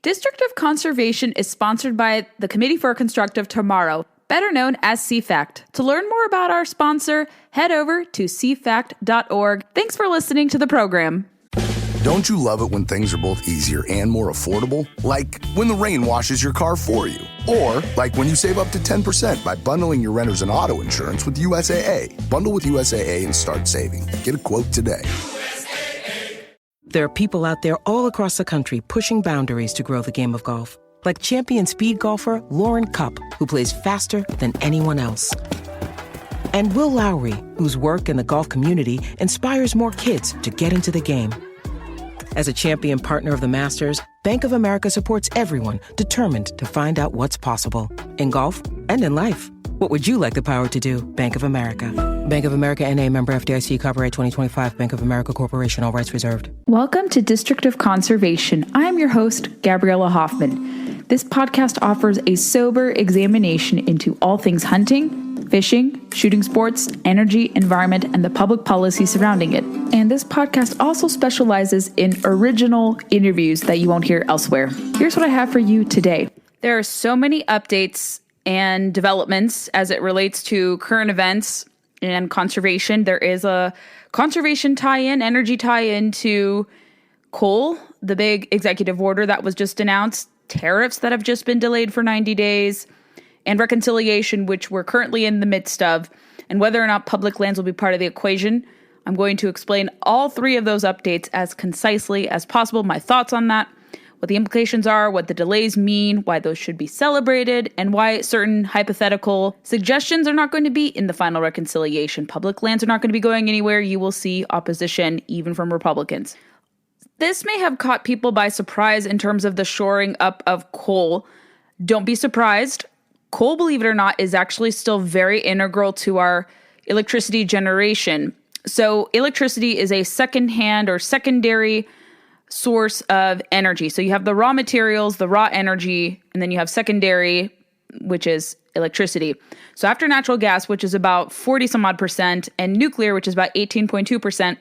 District of Conservation is sponsored by the Committee for a Constructive Tomorrow, better known as CFACT. To learn more about our sponsor, head over to cfact.org. Thanks for listening to the program. Don't you love it when things are both easier and more affordable? Like when the rain washes your car for you. Or like when you save up to 10% by bundling your renters and auto insurance with USAA. Bundle with USAA and start saving. Get a quote today. There are people out there all across the country pushing boundaries to grow the game of golf. Like champion speed golfer Lauren Cupp, who plays faster than anyone else. And Will Lowry, whose work in the golf community inspires more kids to get into the game. As a champion partner of the Masters, Bank of America supports everyone determined to find out what's possible. In golf and in life. What would you like the power to do? Bank of America. Bank of America N.A. member FDIC, copyright 2025, Bank of America Corporation, all rights reserved. Welcome to District of Conservation. I am your host, Gabriella Hoffman. This podcast offers a sober examination into all things hunting, fishing, shooting sports, energy, environment, and the public policy surrounding it. And this podcast also specializes in original interviews that you won't hear elsewhere. Here's what I have for you today. There are so many updates and developments as it relates to current events and conservation. There is a conservation tie-in, energy tie-in to coal, the big executive order that was just announced, tariffs that have just been delayed for 90 days, and reconciliation, which we're currently in the midst of, and whether or not public lands will be part of the equation. I'm going to explain all three of those updates as concisely as possible, my thoughts on that, what the implications are, what the delays mean, why those should be celebrated, and why certain hypothetical suggestions are not going to be in the final reconciliation. Public lands are not going to be going anywhere. You will see opposition, even from Republicans. This may have caught people by surprise in terms of the shoring up of coal. Don't be surprised. Coal, believe it or not, is actually still very integral to our electricity generation. So electricity is a secondhand or secondary source of energy. So you have the raw materials, the raw energy, and then you have secondary, which is electricity. So after natural gas, which is about 40 some odd percent, and nuclear, which is about 18.2%,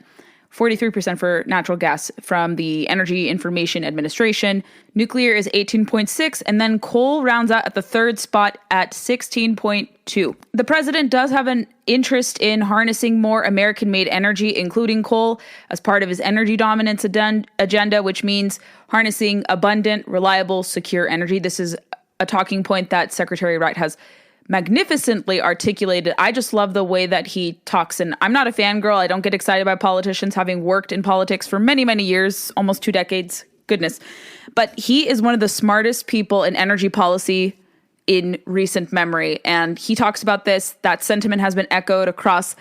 43% for natural gas from the Energy Information Administration. Nuclear is 18.6, and then coal rounds out at the third spot at 16.2. The president does have an interest in harnessing more American-made energy, including coal, as part of his energy dominance agenda, which means harnessing abundant, reliable, secure energy. This is a talking point that Secretary Wright has magnificently articulated. I just love the way that he talks. And I'm not a fangirl. I don't get excited by politicians, having worked in politics for many, many years, almost 2 decades. Goodness. But he is one of the smartest people in energy policy in recent memory. And he talks about this. That sentiment has been echoed across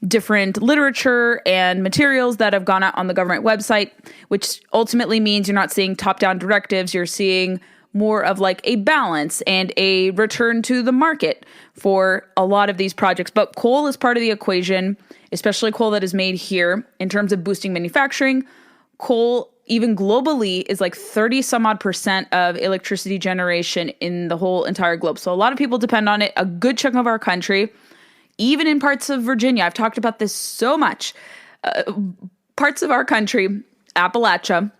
different literature and materials that have gone out on the government website, which ultimately means you're not seeing top-down directives. You're seeing more of like a balance and a return to the market for a lot of these projects. But coal is part of the equation, especially coal that is made here in terms of boosting manufacturing. Coal, even globally, is like 30 some odd percent of electricity generation in the whole entire globe. So a lot of people depend on it. A good chunk of our country, even in parts of Virginia, I've talked about this so much, parts of our country, Appalachia,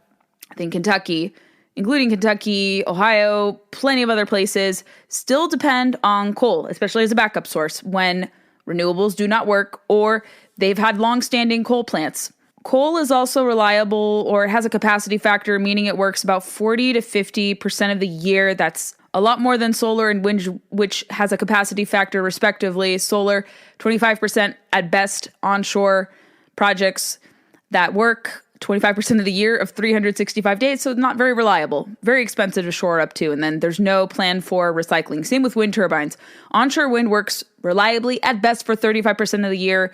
I think Kentucky, including Kentucky, Ohio, plenty of other places, still depend on coal, especially as a backup source when renewables do not work or they've had long-standing coal plants. Coal is also reliable, or has a capacity factor, meaning it works about 40 to 50% of the year. That's a lot more than solar and wind, which has a capacity factor respectively. Solar, 25% at best onshore projects that work 25% of the year of 365 days, so not very reliable, very expensive to shore up to, and then there's no plan for recycling. Same with wind turbines. Onshore wind works reliably at best for 35% of the year,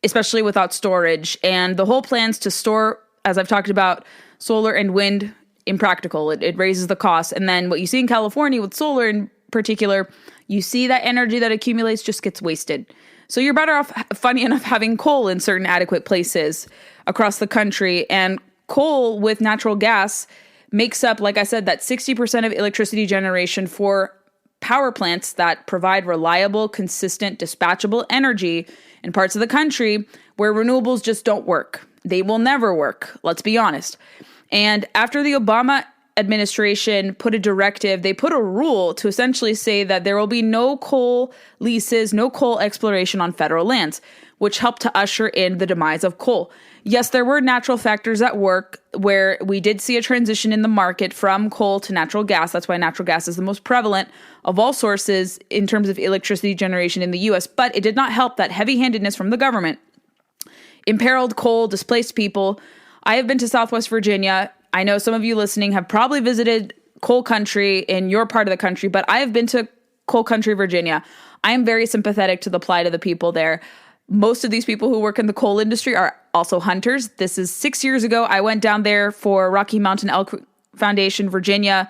especially without storage, and the whole plan's to store, as I've talked about, solar and wind, impractical. It raises the cost, and then what you see in California with solar in particular, you see that energy that accumulates just gets wasted. So you're better off, funny enough, having coal in certain adequate places across the country. And coal with natural gas makes up, like I said, that 60% of electricity generation for power plants that provide reliable, consistent, dispatchable energy in parts of the country where renewables just don't work. They will never work, let's be honest. And after the Obama administration put a directive, they put a rule to essentially say that there will be no coal leases, no coal exploration on federal lands, which helped to usher in the demise of coal. Yes, there were natural factors at work where we did see a transition in the market from coal to natural gas. That's why natural gas is the most prevalent of all sources in terms of electricity generation in the US. But it did not help that heavy-handedness from the government imperiled coal, displaced people. I have been to Southwest Virginia. I know some of you listening have probably visited coal country in your part of the country, but I have been to coal country, Virginia. I am very sympathetic to the plight of the people there. Most of these people who work in the coal industry are also hunters. This is 6 years ago. I went down there for Rocky Mountain Elk Foundation, Virginia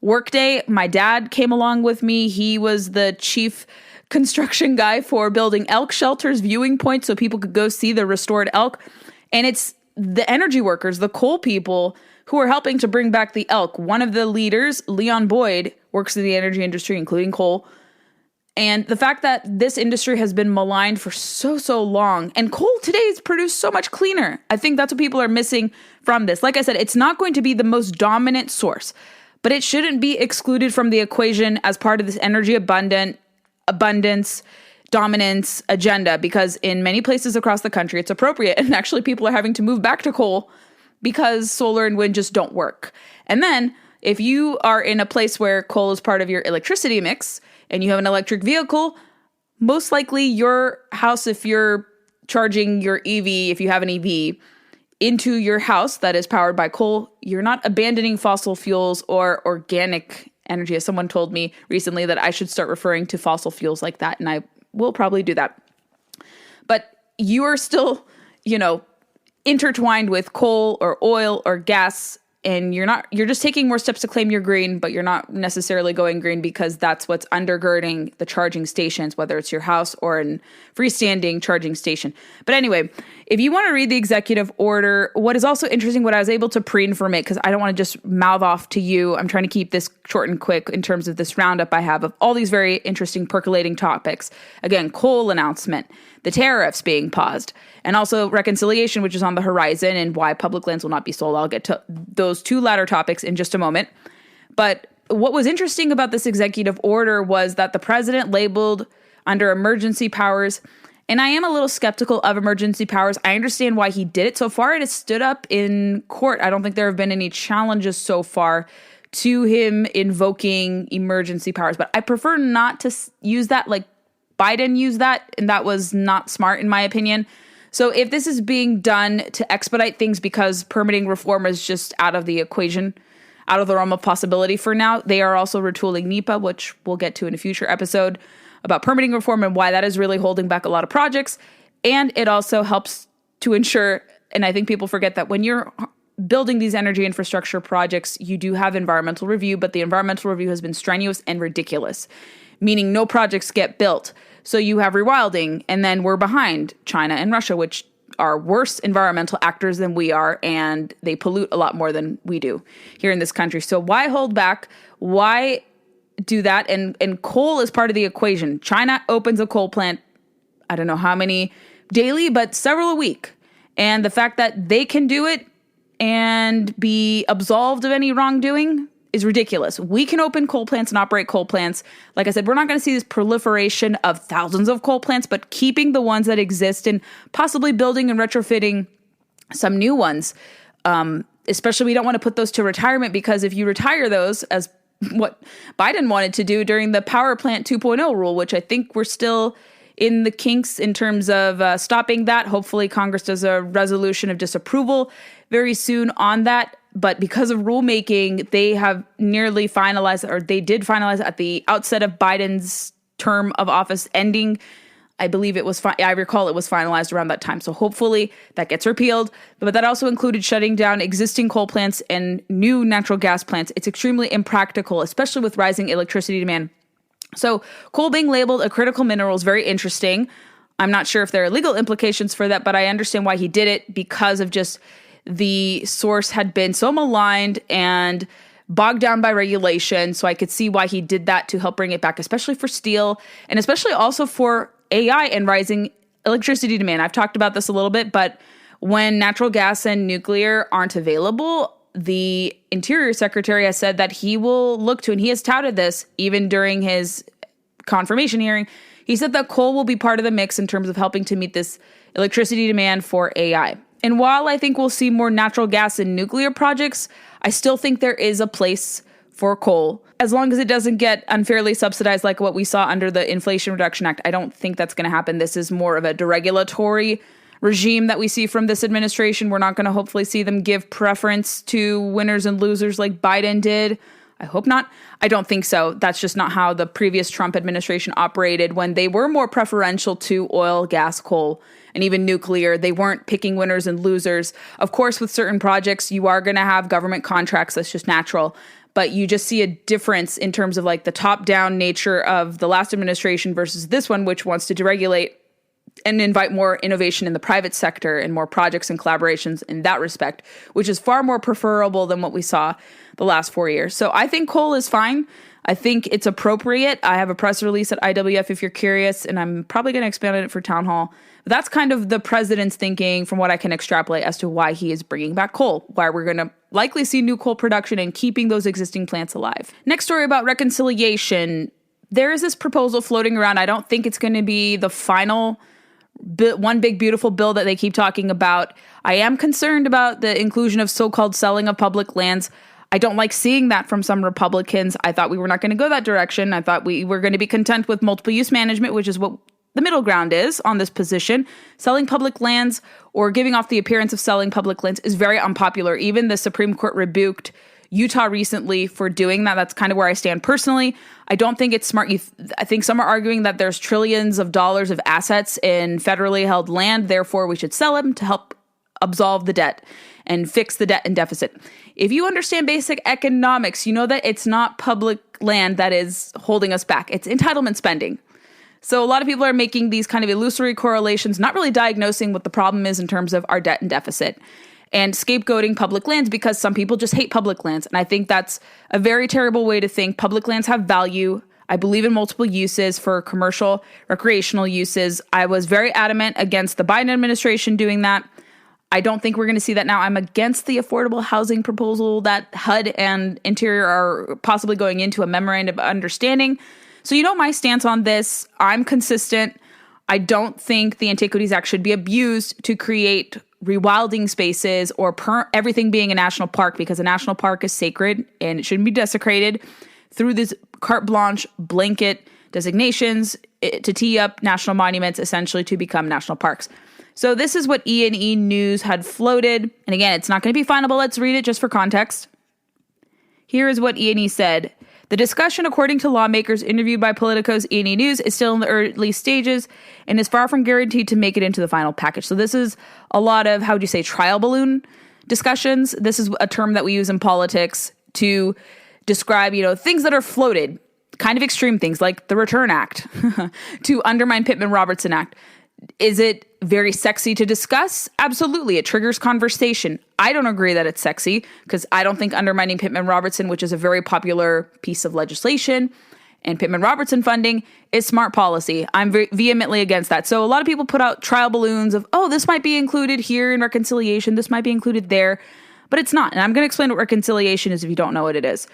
workday. My dad came along with me. He was the chief construction guy for building elk shelters, viewing points, so people could go see the restored elk. And it's the energy workers, the coal people, who are helping to bring back the elk. One of the leaders, Leon Boyd, works in the energy industry, including coal. And the fact that this industry has been maligned for so long, and coal today is produced so much cleaner. I think that's what people are missing from this. Like I said, it's not going to be the most dominant source, but it shouldn't be excluded from the equation as part of this energy abundance, dominance agenda, because in many places across the country, it's appropriate. And actually people are having to move back to coal because solar and wind just don't work. And then if you are in a place where coal is part of your electricity mix and you have an electric vehicle, most likely your house, if you're charging your EV, if you have an EV, into your house that is powered by coal, you're not abandoning fossil fuels or organic energy. As someone told me recently that I should start referring to fossil fuels like that, and I will probably do that. But you are still, intertwined with coal or oil or gas, and you're just taking more steps to claim you're green, but you're not necessarily going green because that's what's undergirding the charging stations, whether it's your house or a freestanding charging station. But anyway, if you want to read the executive order, what is also interesting, what I was able to preen from it, because I don't want to just mouth off to you, I'm trying to keep this short and quick in terms of this roundup I have of all these very interesting percolating topics. Again, coal announcement, the tariffs being paused, and also reconciliation, which is on the horizon, and why public lands will not be sold. I'll get to those two latter topics in just a moment. But what was interesting about this executive order was that the president labeled under emergency powers, and I am a little skeptical of emergency powers. I understand why he did it. So far, it has stood up in court. I don't think there have been any challenges so far to him invoking emergency powers, but I prefer not to use that like Biden used that, and that was not smart in my opinion. So if this is being done to expedite things because permitting reform is just out of the equation, out of the realm of possibility for now, they are also retooling NEPA, which we'll get to in a future episode about permitting reform and why that is really holding back a lot of projects. And it also helps to ensure, and I think people forget that when you're building these energy infrastructure projects, you do have environmental review, but the environmental review has been strenuous and ridiculous, meaning no projects get built. So you have rewilding, and then we're behind China and Russia, which are worse environmental actors than we are, and they pollute a lot more than we do here in this country. So why hold back? Why do that? And coal is part of the equation. China opens a coal plant, I don't know how many daily, but several a week. And the fact that they can do it and be absolved of any wrongdoing is ridiculous. We can open coal plants and operate coal plants. Like I said, we're not going to see this proliferation of thousands of coal plants, but keeping the ones that exist and possibly building and retrofitting some new ones. Especially, we don't want to put those to retirement, because if you retire those, as what Biden wanted to do during the power plant 2.0 rule, which I think we're still in the kinks in terms of stopping that. Hopefully Congress does a resolution of disapproval very soon on that. But because of rulemaking, they have nearly finalized, or they did finalize at the outset of Biden's term of office ending. I believe it was, I recall it was finalized around that time. So hopefully that gets repealed. But that also included shutting down existing coal plants and new natural gas plants. It's extremely impractical, especially with rising electricity demand. So coal being labeled a critical mineral is very interesting. I'm not sure if there are legal implications for that, but I understand why he did it, because of just the source had been so maligned and bogged down by regulation. So I could see why he did that, to help bring it back, especially for steel, and especially also for AI and rising electricity demand. I've talked about this a little bit, but when natural gas and nuclear aren't available, the Interior Secretary has said that he will look to, and he has touted this even during his confirmation hearing, he said that coal will be part of the mix in terms of helping to meet this electricity demand for AI. And while I think we'll see more natural gas and nuclear projects, I still think there is a place for coal, as long as it doesn't get unfairly subsidized like what we saw under the Inflation Reduction Act. I don't think that's going to happen. This is more of a deregulatory regime that we see from this administration. We're not going to hopefully see them give preference to winners and losers like Biden did. I hope not. I don't think so. That's just not how the previous Trump administration operated when they were more preferential to oil, gas, coal, and even nuclear. They weren't picking winners and losers. Of course, with certain projects, you are going to have government contracts. That's just natural. But you just see a difference in terms of like the top-down nature of the last administration versus this one, which wants to deregulate and invite more innovation in the private sector and more projects and collaborations in that respect, which is far more preferable than what we saw the last 4 years. So I think coal is fine. I think it's appropriate. I have a press release at IWF if you're curious, and I'm probably going to expand on it for town hall. But that's kind of the president's thinking from what I can extrapolate as to why he is bringing back coal, why we're going to likely see new coal production and keeping those existing plants alive. Next story about reconciliation. There is this proposal floating around. I don't think it's going to be the final one big beautiful bill that they keep talking about. I am concerned about the inclusion of so-called selling of public lands. I don't like seeing that from some Republicans. I thought we were not going to go that direction. I thought we were going to be content with multiple use management, which is what the middle ground is on this position. Selling public lands or giving off the appearance of selling public lands is very unpopular. Even the Supreme Court rebuked Utah recently for doing that. That's kind of where I stand personally. I don't think it's smart. I think some are arguing that there's trillions of dollars of assets in federally held land. Therefore, we should sell them to help absolve the debt and fix the debt and deficit. If you understand basic economics, you know that it's not public land that is holding us back. It's entitlement spending. So a lot of people are making these kind of illusory correlations, not really diagnosing what the problem is in terms of our debt and deficit, and scapegoating public lands because some people just hate public lands. And I think that's a very terrible way to think. Public lands have value. I believe in multiple uses for commercial, recreational uses. I was very adamant against the Biden administration doing that. I don't think we're going to see that now. I'm against the affordable housing proposal that HUD and Interior are possibly going into a memorandum of understanding. So you know my stance on this. I'm consistent. I don't think the Antiquities Act should be abused to create rewilding spaces or everything being a national park, because a national park is sacred and it shouldn't be desecrated through this carte blanche blanket designations to tee up national monuments essentially to become national parks. So this is what E&E News had floated. And again, it's not going to be final, but let's read it just for context. Here is what E&E said. The discussion, according to lawmakers interviewed by Politico's E&E News, is still in the early stages and is far from guaranteed to make it into the final package. So this is a lot of, how would you say, trial balloon discussions. This is a term that we use in politics to describe, things that are floated, kind of extreme things like the Return Act, to undermine Pittman-Robertson Act. Is it very sexy to discuss? Absolutely. It triggers conversation. I don't agree that it's sexy because I don't think undermining Pittman-Robertson, which is a very popular piece of legislation, and Pittman-Robertson funding is smart policy. I'm vehemently against that. So a lot of people put out trial balloons of, this might be included here in reconciliation. This might be included there, but it's not. And I'm going to explain what reconciliation is if you don't know what it is.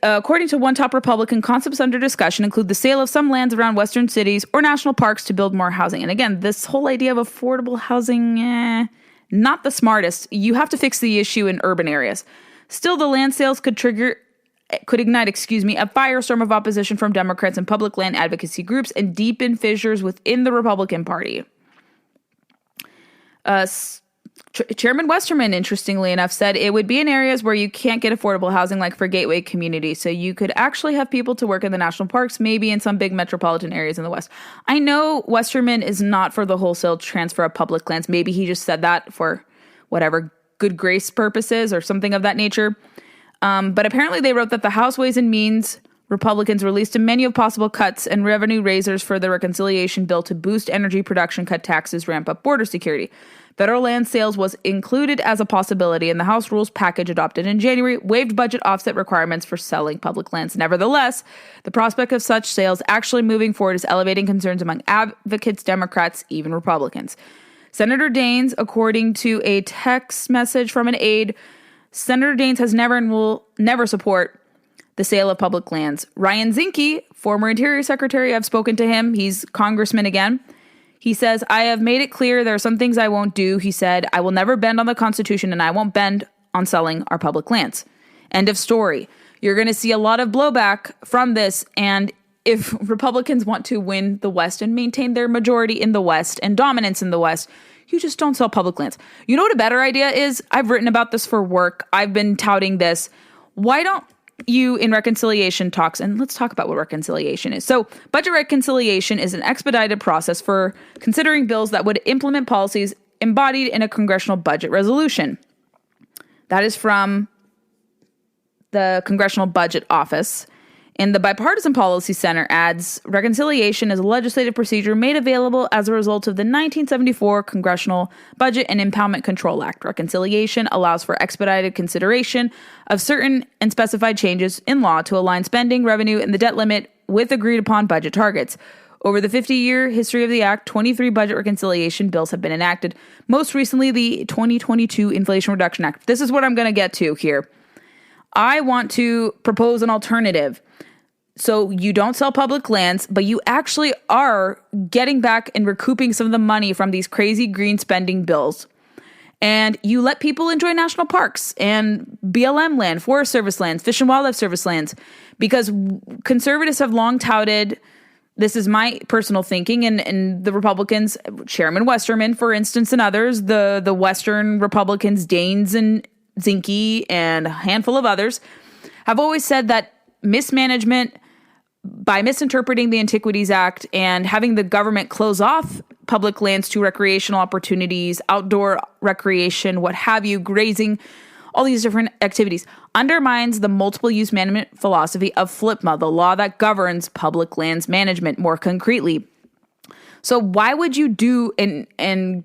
According to one top Republican, concepts under discussion include the sale of some lands around western cities or national parks to build more housing. And again, this whole idea of affordable housing, not the smartest. You have to fix the issue in urban areas. Still, the land sales could ignite a firestorm of opposition from Democrats and public land advocacy groups and deepen fissures within the Republican Party. Chairman Westerman, interestingly enough, said it would be in areas where you can't get affordable housing, like for gateway communities. So you could actually have people to work in the national parks, maybe in some big metropolitan areas in the West. I know Westerman is not for the wholesale transfer of public lands. Maybe he just said that for whatever good grace purposes or something of that nature. But apparently they wrote that the House Ways and Means Republicans released a menu of possible cuts and revenue raisers for the reconciliation bill to boost energy production, cut taxes, ramp up border security. Federal land sales was included as a possibility, and the House Rules package adopted in January waived budget offset requirements for selling public lands. Nevertheless, the prospect of such sales actually moving forward is elevating concerns among advocates, Democrats, even Republicans. Senator Daines, according to a text message from an aide, Senator Daines has never and will never support the sale of public lands. Ryan Zinke, former Interior Secretary, I've spoken to him. He's congressman again. He says, I have made it clear there are some things I won't do. He said, I will never bend on the Constitution and I won't bend on selling our public lands. End of story. You're going to see a lot of blowback from this. And if Republicans want to win the West and maintain their majority in the West and dominance in the West, you just don't sell public lands. You know what a better idea is? I've written about this for work. I've been touting this. Why don't you, in reconciliation talks, and let's talk about what reconciliation is. So budget reconciliation is an expedited process for considering bills that would implement policies embodied in a congressional budget resolution. That is from the Congressional Budget Office. And the Bipartisan Policy Center adds, reconciliation is a legislative procedure made available as a result of the 1974 Congressional Budget and Impoundment Control Act. Reconciliation allows for expedited consideration of certain and specified changes in law to align spending, revenue, and the debt limit with agreed-upon budget targets. Over the 50-year history of the Act, 23 budget reconciliation bills have been enacted. Most recently, the 2022 Inflation Reduction Act. This is what I'm going to get to here. I want to propose an alternative. So you don't sell public lands, but you actually are getting back and recouping some of the money from these crazy green spending bills. And you let people enjoy national parks and BLM land, Forest Service lands, Fish and Wildlife Service lands, because conservatives have long touted, this is my personal thinking, and the Republicans, Chairman Westerman, for instance, and others, the Western Republicans, Daines and Zinke, and a handful of others, have always said that mismanagement by misinterpreting the Antiquities Act and having the government close off public lands to recreational opportunities, outdoor recreation, what have you, grazing, all these different activities, undermines the multiple use management philosophy of FLPMA, the law that governs public lands management more concretely. So why would you do and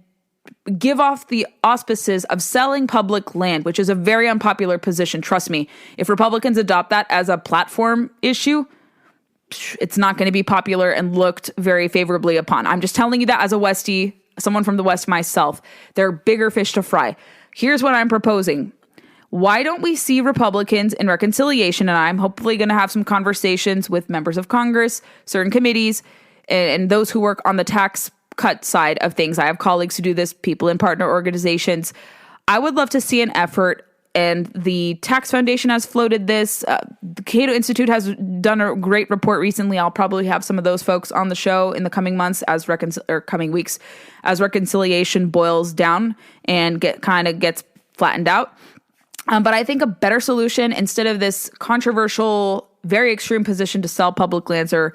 give off the auspices of selling public land, which is a very unpopular position? Trust me, if Republicans adopt that as a platform issue, it's not going to be popular and looked very favorably upon. I'm just telling you that as a Westie, someone from the West myself. There are bigger fish to fry. Here's what I'm proposing. Why don't we see Republicans in reconciliation? And I'm hopefully going to have some conversations with members of Congress, certain committees, and those who work on the tax cut side of things. I have colleagues who do this, people in partner organizations. I would love to see an effort, and the Tax Foundation has floated this. The Cato Institute has done a great report recently. I'll probably have some of those folks on the show in the coming months coming weeks as reconciliation boils down and gets flattened out. But I think a better solution, instead of this controversial, very extreme position to sell public lands or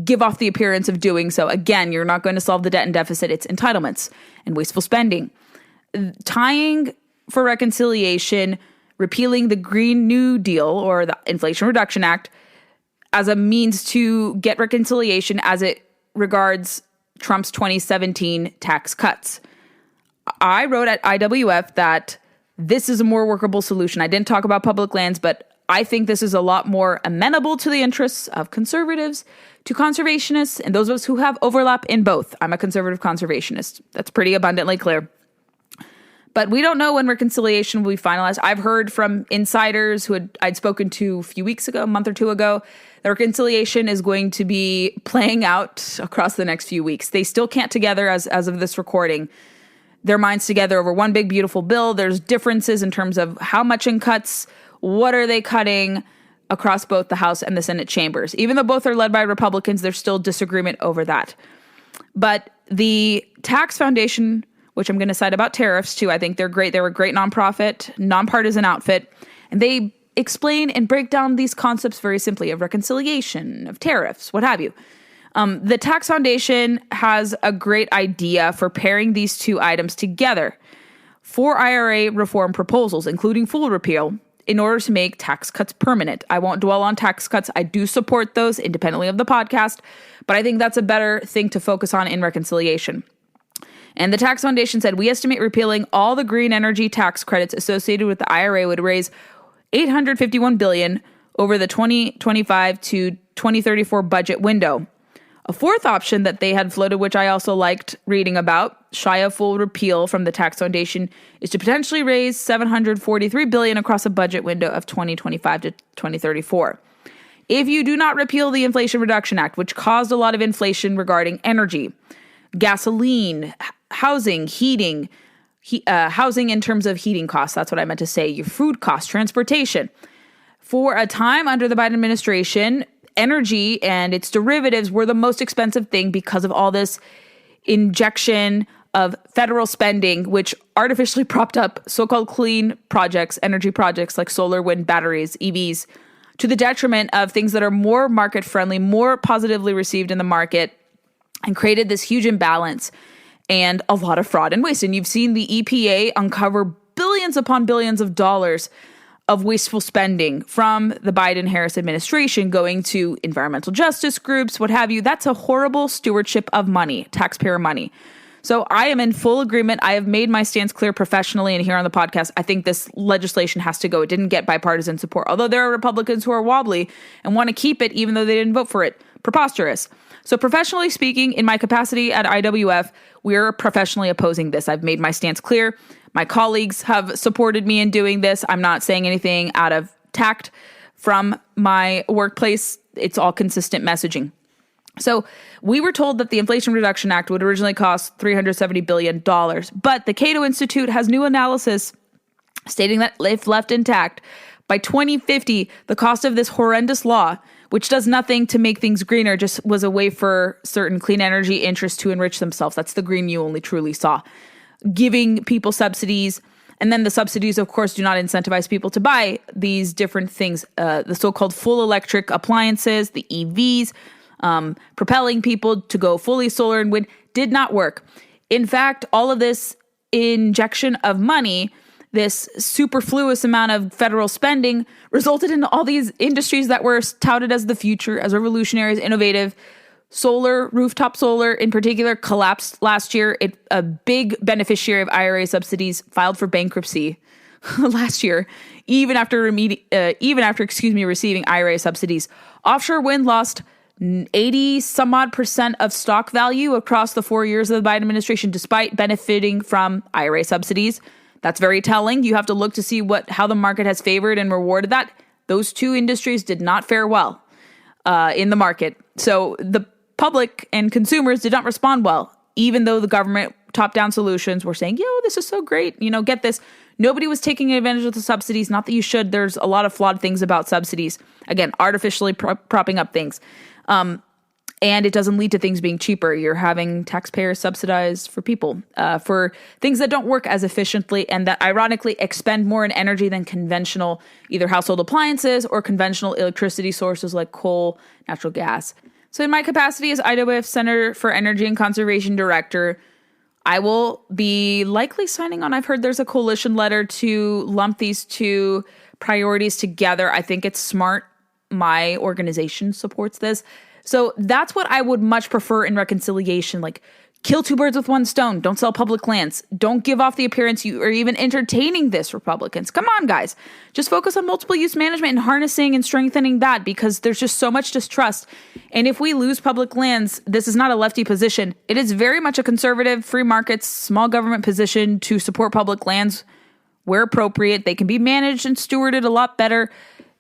give off the appearance of doing so. Again, you're not going to solve the debt and deficit. It's entitlements and wasteful spending. Tying for reconciliation, repealing the Green New Deal or the Inflation Reduction Act as a means to get reconciliation as it regards Trump's 2017 tax cuts. I wrote at IWF that this is a more workable solution. I didn't talk about public lands, but I think this is a lot more amenable to the interests of conservatives, to conservationists, and those of us who have overlap in both. I'm a conservative conservationist. That's pretty abundantly clear. But we don't know when reconciliation will be finalized. I've heard from insiders who I'd spoken to a few weeks ago, a month or two ago, that reconciliation is going to be playing out across the next few weeks. They still can't together, as of this recording, their minds together over one big beautiful bill. There's differences in terms of how much in cuts, what are they cutting across both the House and the Senate chambers. Even though both are led by Republicans, there's still disagreement over that. But the Tax Foundation, which I'm going to cite about Tariffs too, I think they're great. They're a great nonprofit, nonpartisan outfit. And they explain and break down these concepts very simply of reconciliation, of tariffs, what have you. The Tax Foundation has a great idea for pairing these two items together for IRA reform proposals, including full repeal, in order to make tax cuts permanent. I won't dwell on tax cuts. I do support those independently of the podcast, but I think that's a better thing to focus on in reconciliation. And the Tax Foundation said, we estimate repealing all the green energy tax credits associated with the IRA would raise $851 billion over the 2025 to 2034 budget window. A fourth option that they had floated, which I also liked reading about, shy of full repeal from the tax foundation, is to potentially raise $743 billion across a budget window of 2025 to 2034. If you do not repeal the Inflation Reduction Act, which caused a lot of inflation regarding energy, gasoline, housing, heating, housing in terms of heating costs, that's what I meant to say, your food costs, transportation. For a time under the Biden administration, energy and its derivatives were the most expensive thing because of all this injection of federal spending, which artificially propped up so-called clean projects, energy projects like solar, wind, batteries, EVs, to the detriment of things that are more market-friendly, more positively received in the market, and created this huge imbalance and a lot of fraud and waste. And you've seen the EPA uncover billions upon billions of dollars of wasteful spending from the Biden-Harris administration going to environmental justice groups, what have you. That's a horrible stewardship of money, taxpayer money. So I am in full agreement. I have made my stance clear professionally and here on the podcast. I think this legislation has to go. It didn't get bipartisan support, although there are Republicans who are wobbly and want to keep it even though they didn't vote for it. Preposterous. So professionally speaking, in my capacity at IWF, we're professionally opposing this. I've made my stance clear. My colleagues have supported me in doing this. I'm not saying anything out of tact from my workplace. It's all consistent messaging. So we were told that the Inflation Reduction Act would originally cost $370 billion, but the Cato Institute has new analysis stating that if left intact, by 2050, the cost of this horrendous law, which does nothing to make things greener, just was a way for certain clean energy interests to enrich themselves. That's the green you only truly saw. Giving people subsidies, and then the subsidies, of course, do not incentivize people to buy these different things, the so-called full electric appliances, the EVs, propelling people to go fully solar and wind, did not work. In fact, all of this injection of money, this superfluous amount of federal spending, resulted in all these industries that were touted as the future, as revolutionary, as innovative. Solar, rooftop solar in particular, collapsed last year. A big beneficiary of IRA subsidies filed for bankruptcy last year, even after receiving IRA subsidies. Offshore wind lost 80 some odd % of stock value across the 4 years of the Biden administration, despite benefiting from IRA subsidies. That's very telling. You have to look to see how the market has favored and rewarded that. Those two industries did not fare well in the market. So the public and consumers did not respond well, even though the government top-down solutions were saying, this is so great, get this. Nobody was taking advantage of the subsidies. Not that you should. There's a lot of flawed things about subsidies. Again, artificially propping up things. And it doesn't lead to things being cheaper. You're having taxpayers subsidized for people, for things that don't work as efficiently and that ironically expend more in energy than conventional either household appliances or conventional electricity sources like coal, natural gas. So in my capacity as IWF Center for Energy and Conservation Director, I will be likely signing on. I've heard there's a coalition letter to lump these two priorities together. I think it's smart. My organization supports this. So that's what I would much prefer in reconciliation, like kill two birds with one stone. Don't sell public lands. Don't give off the appearance you are even entertaining this, Republicans. Come on, guys. Just focus on multiple use management and harnessing and strengthening that because there's just so much distrust. And if we lose public lands, this is not a lefty position. It is very much a conservative, free markets, small government position to support public lands where appropriate. They can be managed and stewarded a lot better.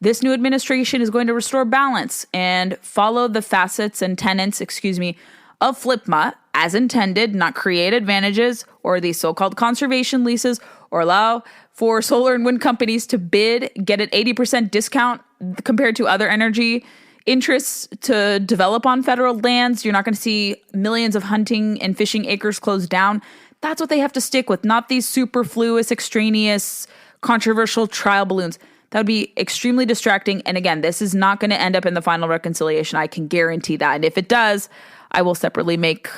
This new administration is going to restore balance and follow the facets and tenets, of FLIPMA as intended, not create advantages or these so-called conservation leases or allow for solar and wind companies to bid, get an 80% discount compared to other energy interests to develop on federal lands. You're not going to see millions of hunting and fishing acres closed down. That's what they have to stick with, not these superfluous, extraneous, controversial trial balloons. That would be extremely distracting. And again, this is not going to end up in the final reconciliation. I can guarantee that. And if it does, I will separately make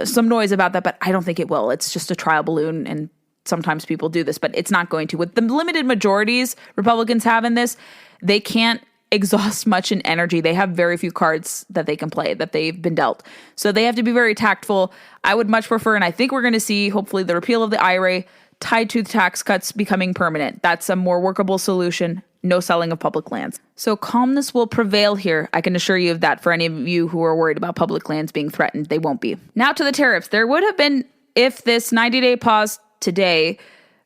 some noise about that, but I don't think it will. It's just a trial balloon, and sometimes people do this, but it's not going to. With the limited majorities Republicans have in this, they can't exhaust much in energy. They have very few cards that they can play, that they've been dealt. So they have to be very tactful. I would much prefer, and I think we're going to see, hopefully, the repeal of the IRA tied to the tax cuts becoming permanent. That's a more workable solution. no selling of public lands. So calmness will prevail here. I can assure you of that. For any of you who are worried about public lands being threatened, they won't be. Now to the tariffs. There would have been, if this 90-day pause today,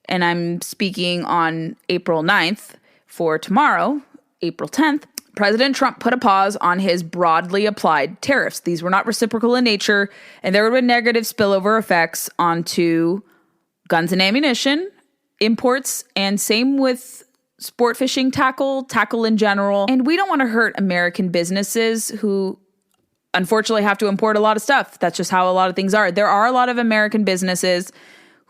and I'm speaking on April 9th, for tomorrow, April 10th, President Trump put a pause on his broadly applied tariffs. These were not reciprocal in nature, and there would have been negative spillover effects onto guns and ammunition, imports, and same with sport fishing tackle in general. And we don't want to hurt American businesses who unfortunately have to import a lot of stuff. That's just how a lot of things are. There are a lot of American businesses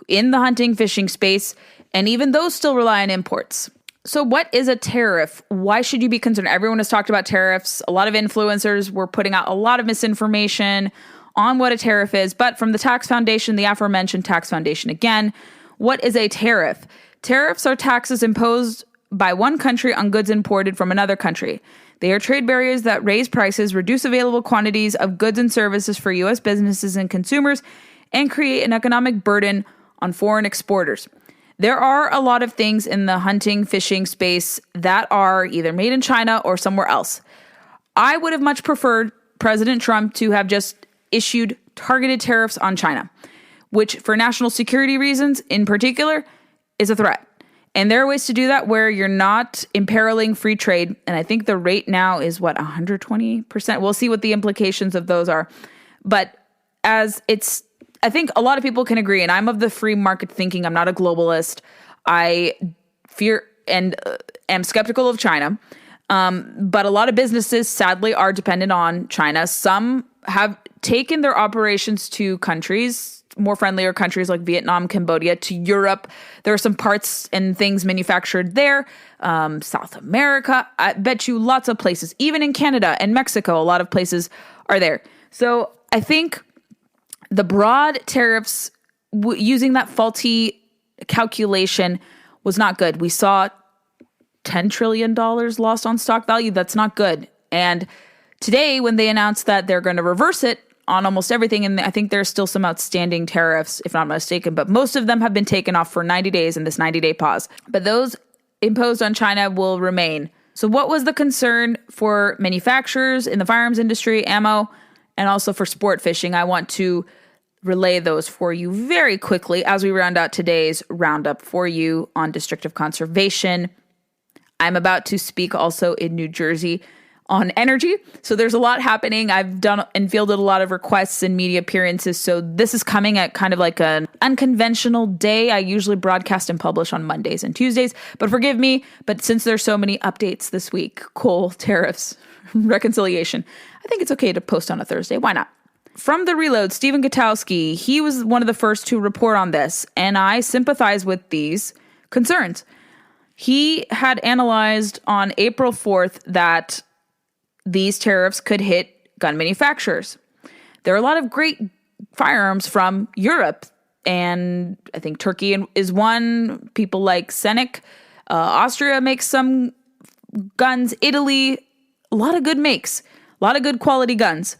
in the hunting fishing space, and even those still rely on imports. So what is a tariff? Why should you be concerned? Everyone has talked about tariffs. A lot of influencers were putting out a lot of misinformation on what a tariff is. But from the Tax Foundation, the aforementioned Tax Foundation again, what is a tariff? Tariffs are taxes imposed by one country on goods imported from another country. They are trade barriers that raise prices, reduce available quantities of goods and services for U.S. businesses and consumers, and create an economic burden on foreign exporters. There are a lot of things in the hunting, fishing space that are either made in China or somewhere else. I would have much preferred President Trump to have just issued targeted tariffs on China, which for national security reasons in particular is a threat. And there are ways to do that where you're not imperiling free trade. And I think the rate now is 120%. We'll see what the implications of those are. But I think a lot of people can agree, and I'm of the free market thinking. I'm not a globalist. I fear and am skeptical of China. But a lot of businesses, sadly, are dependent on China. Some have taken their operations to countries, more friendlier countries like Vietnam, Cambodia, to Europe. There are some parts and things manufactured there. South America, I bet you lots of places. Even in Canada and Mexico, a lot of places are there. So I think the broad tariffs, using that faulty calculation, was not good. We saw $10 trillion lost on stock value. That's not good. And today, when they announced that they're going to reverse it on almost everything, and I think there's still some outstanding tariffs, if not mistaken, but most of them have been taken off for 90 days in this 90-day pause. But those imposed on China will remain. So what was the concern for manufacturers in the firearms industry, ammo, and also for sport fishing? I want to relay those for you very quickly as we round out today's roundup for you on District of Conservation. I'm about to speak also in New Jersey on energy. So there's a lot happening. I've done and fielded a lot of requests and media appearances. So this is coming at kind of like an unconventional day. I usually broadcast and publish on Mondays and Tuesdays, but forgive me. But since there's so many updates this week, coal, tariffs, reconciliation, I think it's okay to post on a Thursday. Why not? From the Reload, Stephen Gutowski, he was one of the first to report on this, and I sympathize with these concerns. He had analyzed on April 4th that these tariffs could hit gun manufacturers. There are a lot of great firearms from Europe, and I think Turkey is one. People like Senek. Austria makes some guns. Italy, a lot of good makes, a lot of good quality guns.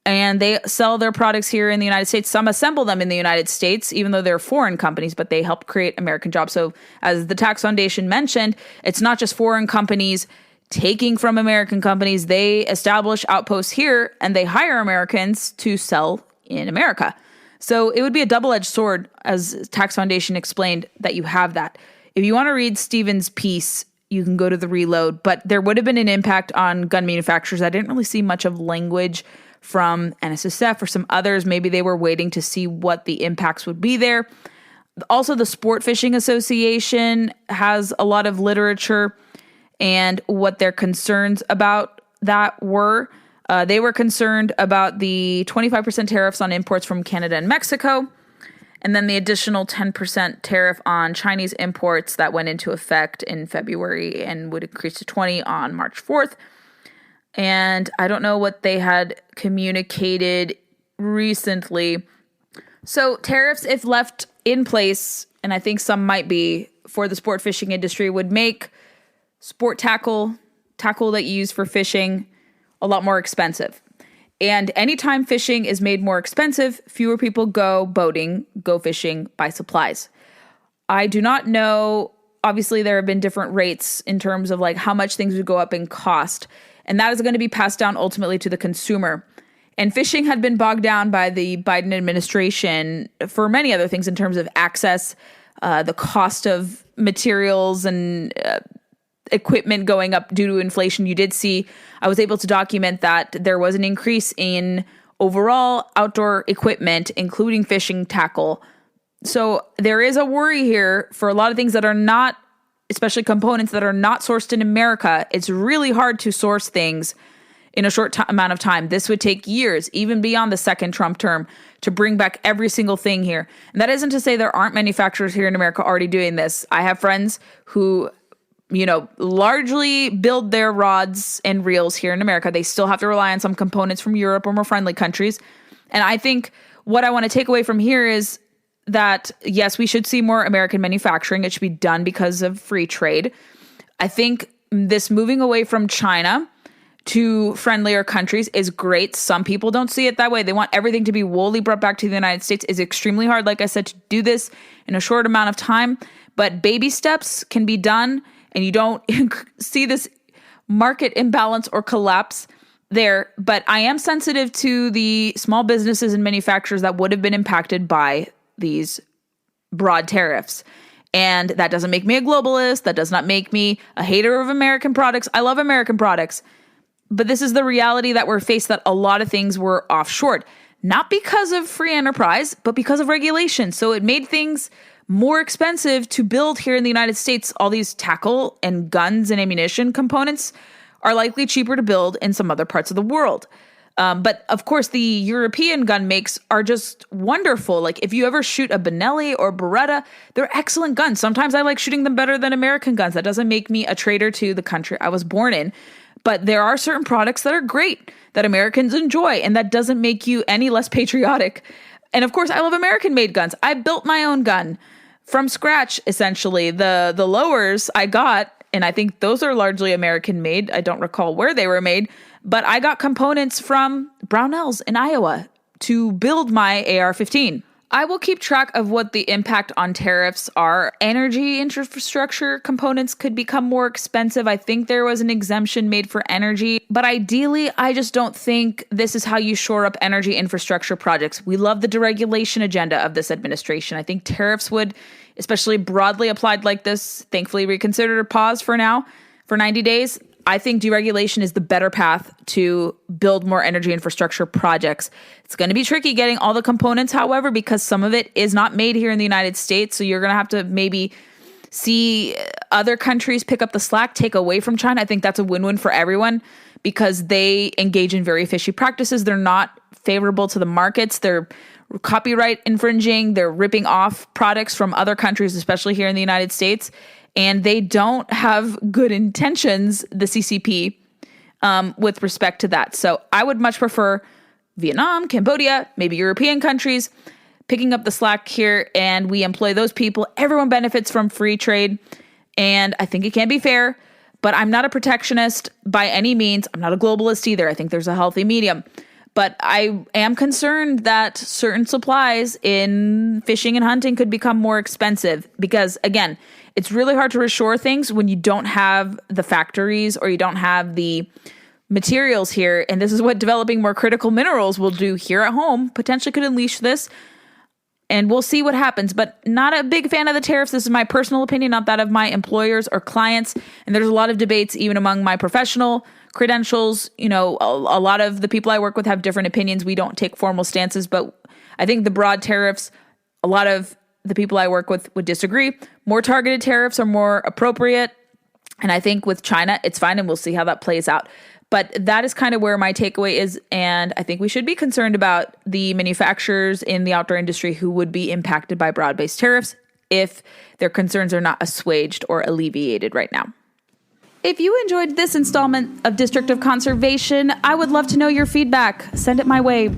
And they sell their products here in the United States. Some assemble them in the United States, even though they're foreign companies, but they help create American jobs. So as the Tax Foundation mentioned, it's not just foreign companies taking from American companies. They establish outposts here and they hire Americans to sell in America. So it would be a double-edged sword, as Tax Foundation explained, that you have that. If you want to read Stephen's piece, you can go to the Reload, but there would have been an impact on gun manufacturers. I didn't really see much of language from NSSF or some others. Maybe they were waiting to see what the impacts would be there. Also, the Sport Fishing Association has a lot of literature and what their concerns about that were. They were concerned about the 25% tariffs on imports from Canada and Mexico, and then the additional 10% tariff on Chinese imports that went into effect in February and would increase to 20 on March 4th. And I don't know what they had communicated recently. So tariffs, if left in place, and I think some might be for the sport fishing industry, would make sport tackle that you use for fishing a lot more expensive. And anytime fishing is made more expensive, fewer people go boating, go fishing, buy supplies. I do not know obviously there have been different rates in terms of like how much things would go up in cost. And that is going to be passed down ultimately to the consumer. And fishing had been bogged down by the Biden administration for many other things in terms of access, the cost of materials and equipment going up due to inflation. You did see, I was able to document that there was an increase in overall outdoor equipment, including fishing tackle. So there is a worry here for a lot of things that are not, especially components that are not sourced in America. It's really hard to source things in a short amount of time. This would take years, even beyond the second Trump term, to bring back every single thing here. And that isn't to say there aren't manufacturers here in America already doing this. I have friends who, largely build their rods and reels here in America. They still have to rely on some components from Europe or more friendly countries. And I think what I want to take away from here is that, yes, we should see more American manufacturing. It should be done because of free trade. I think this moving away from China to friendlier countries is great. Some people don't see it that way. They want everything to be wholly brought back to the United States. It's extremely hard, like I said, to do this in a short amount of time. But baby steps can be done, and you don't see this market imbalance or collapse there. But I am sensitive to the small businesses and manufacturers that would have been impacted by these broad tariffs. And that doesn't make me a globalist. That does not make me a hater of American products. I love American products. But this is the reality that we're faced, that a lot of things were offshored, not because of free enterprise, but because of regulation. So it made things more expensive to build here in the United States. All these tackle and guns and ammunition components are likely cheaper to build in some other parts of the world. But of course, the European gun makes are just wonderful. Like if you ever shoot a Benelli or Beretta, they're excellent guns. Sometimes I like shooting them better than American guns. That doesn't make me a traitor to the country I was born in. But there are certain products that are great that Americans enjoy, and that doesn't make you any less patriotic. And of course, I love American-made guns. I built my own gun from scratch, essentially. The lowers I got, and I think those are largely American-made. I don't recall where they were made, but I got components from Brownells in Iowa to build my AR-15. I will keep track of what the impact on tariffs are. Energy infrastructure components could become more expensive. I think there was an exemption made for energy, but ideally, I just don't think this is how you shore up energy infrastructure projects. We love the deregulation agenda of this administration. I think tariffs would, especially broadly applied like this, thankfully reconsidered or paused for now, for 90 days. I think deregulation is the better path to build more energy infrastructure projects. It's going to be tricky getting all the components, however, because some of it is not made here in the United States. So you're going to have to maybe see other countries pick up the slack, take away from China. I think that's a win-win for everyone because they engage in very fishy practices. They're not favorable to the markets. They're copyright infringing. They're ripping off products from other countries, especially here in the United States. And they don't have good intentions, the CCP, with respect to that. So I would much prefer Vietnam, Cambodia, maybe European countries picking up the slack here, and we employ those people. Everyone benefits from free trade, and I think it can be fair, but I'm not a protectionist by any means. I'm not a globalist either. I think there's a healthy medium. But I am concerned that certain supplies in fishing and hunting could become more expensive because, again, it's really hard to reshore things when you don't have the factories or you don't have the materials here. And this is what developing more critical minerals will do here at home. Potentially could unleash this. And we'll see what happens. But not a big fan of the tariffs. This is my personal opinion, not that of my employers or clients. And there's a lot of debates even among my professional credentials. You know, a lot of the people I work with have different opinions. We don't take formal stances. But I think the broad tariffs, a lot of the people I work with would disagree. More targeted tariffs are more appropriate. And I think with China, it's fine, and we'll see how that plays out. But that is kind of where my takeaway is. And I think we should be concerned about the manufacturers in the outdoor industry who would be impacted by broad-based tariffs if their concerns are not assuaged or alleviated right now. If you enjoyed this installment of District of Conservation, I would love to know your feedback. Send it my way.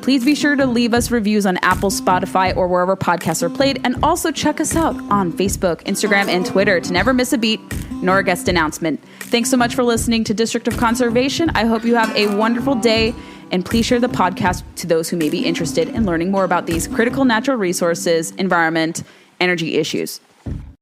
Please be sure to leave us reviews on Apple, Spotify, or wherever podcasts are played, and also check us out on Facebook, Instagram, and Twitter to never miss a beat nor a guest announcement. Thanks so much for listening to District of Conservation. I hope you have a wonderful day, and please share the podcast to those who may be interested in learning more about these critical natural resources, environment, energy issues.